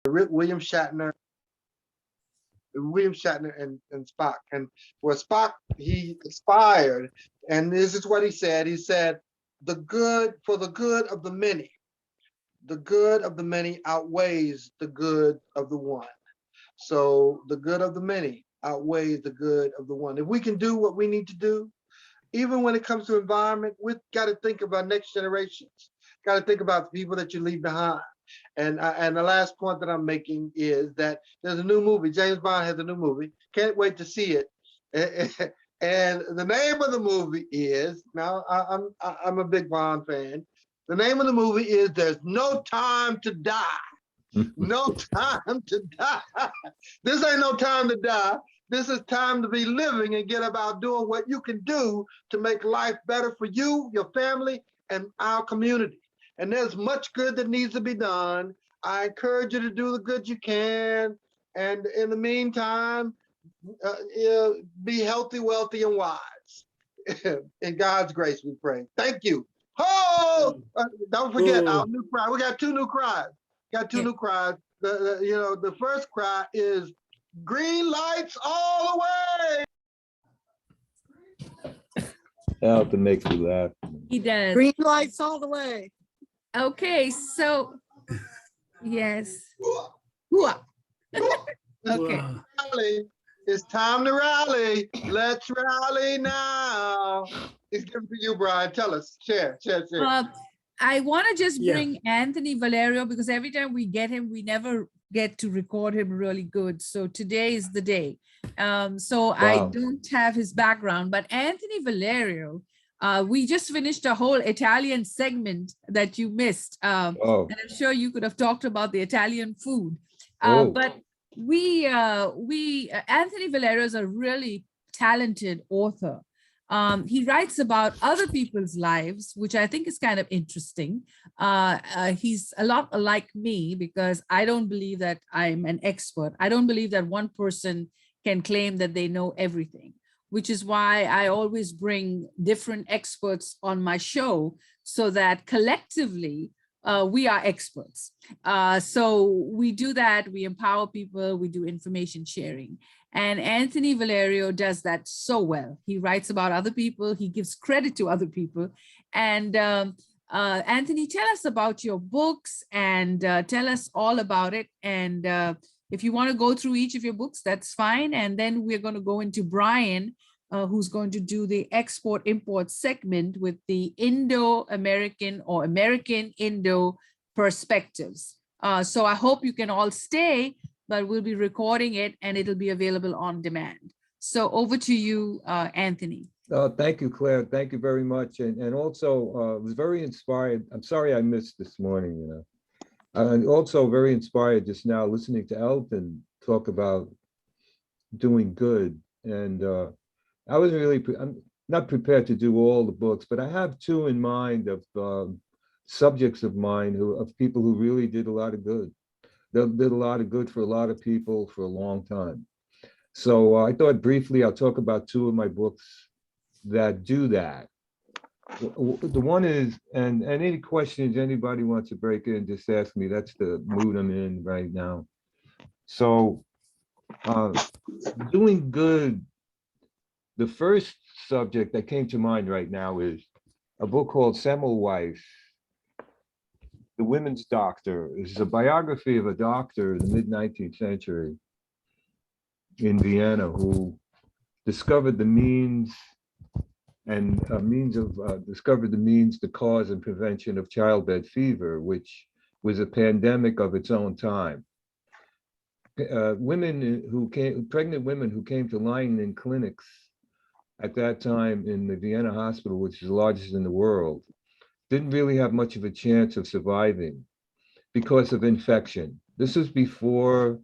William Shatner, and Spock. And where Spock, he expired, and this is what he said. He said, for the good of the many, the good of the many outweighs the good of the one. So the good of the many outweighs the good of the one. If we can do what we need to do, even when it comes to environment, we've got to think about next generations. Got to think about the people that you leave behind. And the last point that I'm making is that there's a new movie. James Bond has a new movie. Can't wait to see it. And the name of the movie is, now I'm a big Bond fan. The name of the movie is There's No Time to Die. No time to die. This ain't no time to die. This is time to be living and get about doing what you can do to make life better for you, your family, and our community. And there's much good that needs to be done. I encourage you to do the good you can. And in the meantime, be healthy, wealthy, and wise. In God's grace, we pray. Thank you. Oh, don't forget our new cry. We got two new cries. New cries. The first cry is green lights all the way. Alton makes me laugh. He does. Green lights all the way. Okay, so yes. Hooah. Okay. Rally. It's time to rally. Let's rally now. It's given to you, Brian. Tell us. Share. I want to just bring Anthony Valerio, because every time we get him, we never get to record him really good. So today is the day. So I don't have his background, but Anthony Valerio, we just finished a whole Italian segment that you missed. And I'm sure you could have talked about the Italian food. But Anthony Valerio is a really talented author. He writes about other people's lives, which I think is kind of interesting. He's a lot like me, because I don't believe that I'm an expert. I don't believe that one person can claim that they know everything, which is why I always bring different experts on my show, so that collectively we are experts. So we do that. We empower people. We do information sharing. And Anthony Valerio does that so well. He writes about other people. He gives credit to other people. And Anthony, tell us about your books and tell us all about it. And if you want to go through each of your books, that's fine. And then we're going to go into Brian, who's going to do the export-import segment with the Indo-American or American-Indo perspectives. So I hope you can all stay, but we'll be recording it and it'll be available on demand. So over to you, Anthony. Thank you, Claire. Thank you very much. And also was very inspired. I'm sorry I missed this morning, And also very inspired just now listening to Alton talk about doing good. And I wasn't really, I'm not prepared to do all the books, but I have two in mind of subjects of mine of people who really did a lot of good. They did a lot of good for a lot of people for a long time. So I thought briefly I'll talk about two of my books that do that. The one is, and any questions anybody wants to break in, just ask me. That's the mood I'm in right now. So doing good, the first subject that came to mind right now is a book called Semmelweis, The Women's Doctor. It's a biography of a doctor in the mid-19th century in Vienna who discovered the means, the cause and prevention of childbed fever, which was a pandemic of its own time. Pregnant women who came to lying in clinics at that time in the Vienna hospital, which is the largest in the world, didn't really have much of a chance of surviving because of infection. This is before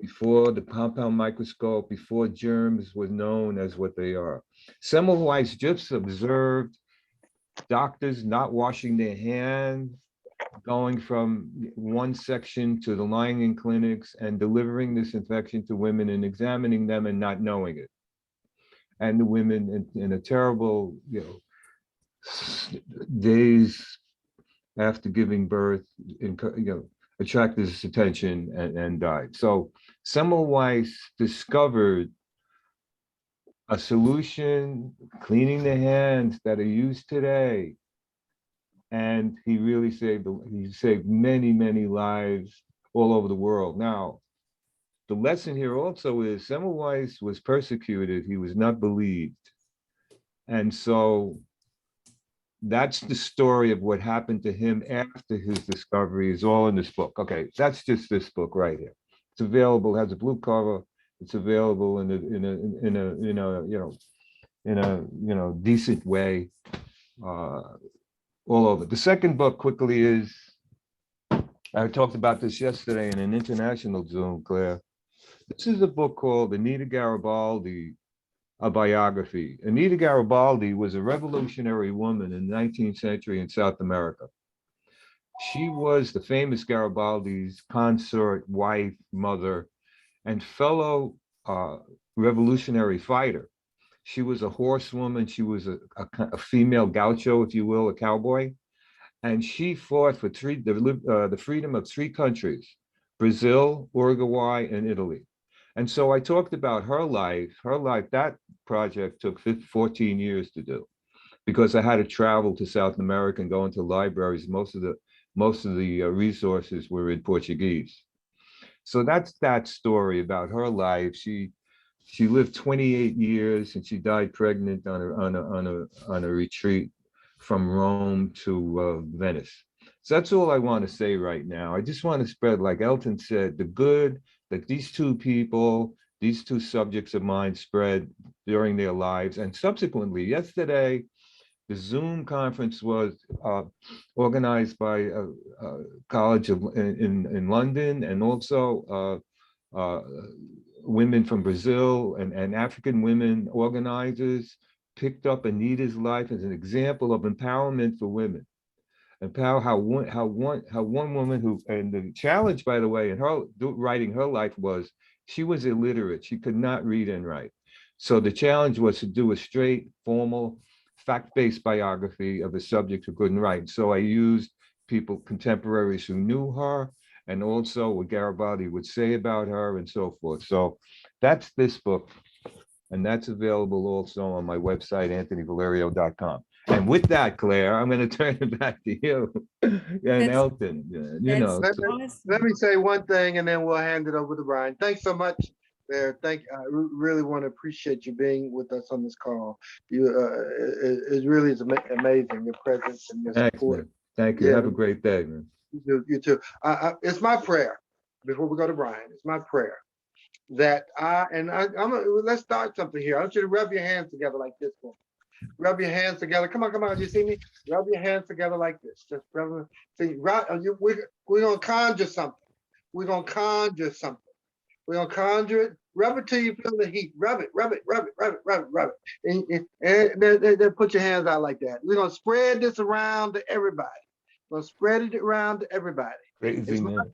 the compound microscope, before germs were known as what they are. Semmelweis just observed doctors not washing their hands, going from one section to the lying in clinics and delivering this infection to women and examining them and not knowing it. And the women in a terrible, days after giving birth, attracted his attention and died. So Semmelweis discovered a solution, cleaning the hands that are used today. And he really saved many, many lives all over the world. Now, the lesson here also is Semmelweis was persecuted. He was not believed. And so that's the story of what happened to him after his discovery is all in this book. Okay, that's just this book right here. It's available, has a blue cover. It's available in a decent way all over. The second book quickly is, I talked about this yesterday in an international Zoom, Claire. This is a book called Anita Garibaldi, a biography. Anita Garibaldi was a revolutionary woman in the 19th century in South America. She was the famous Garibaldi's consort, wife, mother, and fellow revolutionary fighter. She was a horsewoman. She was a female gaucho, if you will, a cowboy. And she fought for the freedom of 3 countries, Brazil, Uruguay, and Italy. And so I talked about her life. That project took 14 years to do because I had to travel to South America and go into libraries. Most of the resources were in Portuguese. So that's that story about her life. She lived 28 years and she died pregnant on a retreat from Rome to Venice. So that's all I want to say right now. I just want to spread, like Elton said, the good that these two people, these two subjects of mine spread during their lives. And subsequently, yesterday, the Zoom conference was organized by a college in London, and also women from Brazil and African women organizers picked up Anita's life as an example of empowerment for women. How one woman who, and the challenge, by the way, in her writing her life was she was illiterate. She could not read and write. So the challenge was to do a straight, formal, fact-based biography of a subject who couldn't write. So I used people, contemporaries who knew her, and also what Garibaldi would say about her and so forth. So that's this book. And that's available also on my website, anthonyvalerio.com. And with that, Claire, I'm going to turn it back to you and Elton. Let me say one thing and then we'll hand it over to Brian. Thanks so much there. I really want to appreciate you being with us on this call. It really is amazing, your presence and your support. Man. Thank you. Have a great day, man. You too. It's my prayer, before we go to Brian, it's my prayer that let's start something here. I want you to rub your hands together like this one. Rub your hands together. Come on. You see me? Rub your hands together like this. Just rub them. See, we're going to conjure something. We're going to conjure something. We're going to conjure it. Rub it till you feel the heat. Rub it. And then put your hands out like that. We're going to spread this around to everybody. We're going to spread it around to everybody. Crazy, man.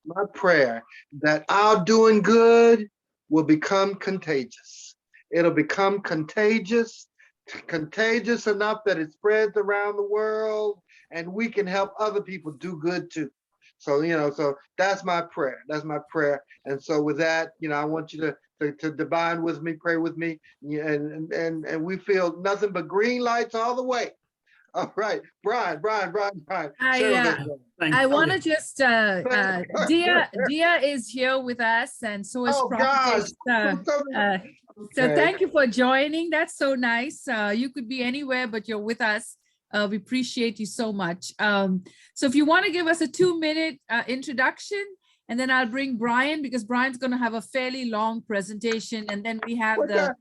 My prayer that our doing good will become contagious. It'll become contagious enough that it spreads around the world and we can help other people do good too. So, so that's my prayer. That's my prayer. And so with that, I want you to divine with me, pray with me. And we feel nothing but green lights all the way. All right, Brian. I want to just, Dia is here with us, and so is Prophetess. So thank you for joining. That's so nice. You could be anywhere, but you're with us. We appreciate you so much. So if you want to give us a 2-minute introduction, and then I'll bring Brian, because Brian's going to have a fairly long presentation, and then we have the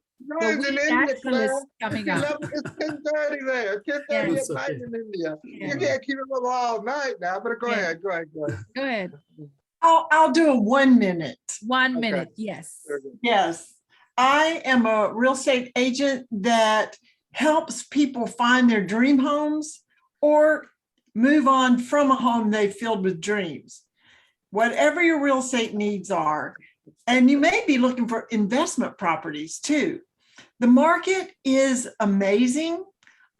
naturalist coming up. It's 10:30 there. 10:30 at night in India. Yeah. You can't keep it up all night now, but go ahead. Go ahead. I'll do a 1 minute. 1 minute, yes. Yes. I am a real estate agent that helps people find their dream homes or move on from a home they've filled with dreams. Whatever your real estate needs are, and you may be looking for investment properties too. The market is amazing.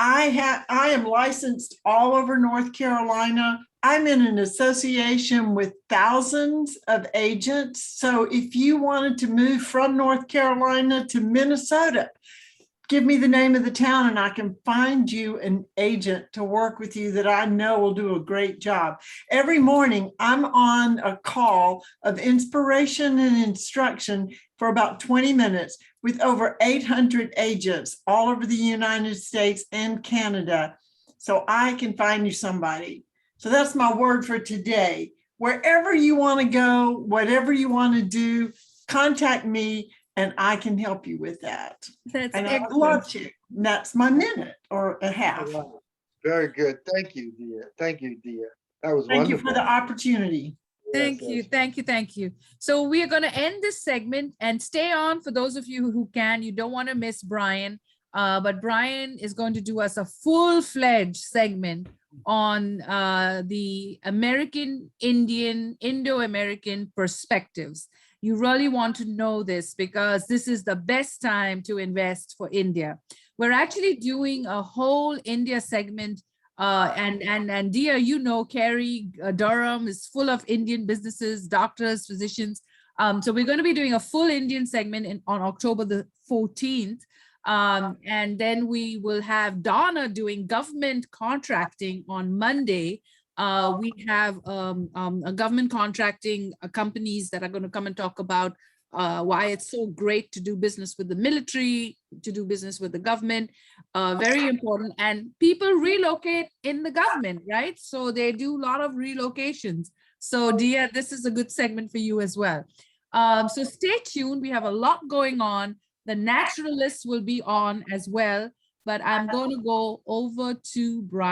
I am licensed all over North Carolina, I'm in an association with thousands of agents. So if you wanted to move from North Carolina to Minnesota, give me the name of the town and I can find you an agent to work with you that I know will do a great job. Every morning, I'm on a call of inspiration and instruction for about 20 minutes with over 800 agents all over the United States and Canada. So I can find you somebody. So that's my word for today. Wherever you want to go, whatever you want to do, contact me and I can help you with that. That's And I'd excellent. love to. And that's my minute or a half. Wow. Very good. Thank you, dear. Thank you, dear. That was Thank you wonderful. for the opportunity. Thank you, thank you, thank you. So we are going to end this segment and stay on for those of you who can. You don't want to miss Brian, but Brian is going to do us a full-fledged segment on the American Indian, Indo-American perspectives. You really want to know this because this is the best time to invest for India. We're actually doing a whole India segment. And dear, you know, Carrie Durham is full of Indian businesses, doctors, physicians. So we're going to be doing a full Indian segment on October the 14th. And then we will have Donna doing government contracting on Monday. We have a government contracting companies that are going to come and talk about why it's so great to do business with the military, to do business with the government, very important. And people relocate in the government, right? So they do a lot of relocations. So Dia, this is a good segment for you as well. So stay tuned. We have a lot going on. The naturalists will be on as well, but I'm going to go over to Brian.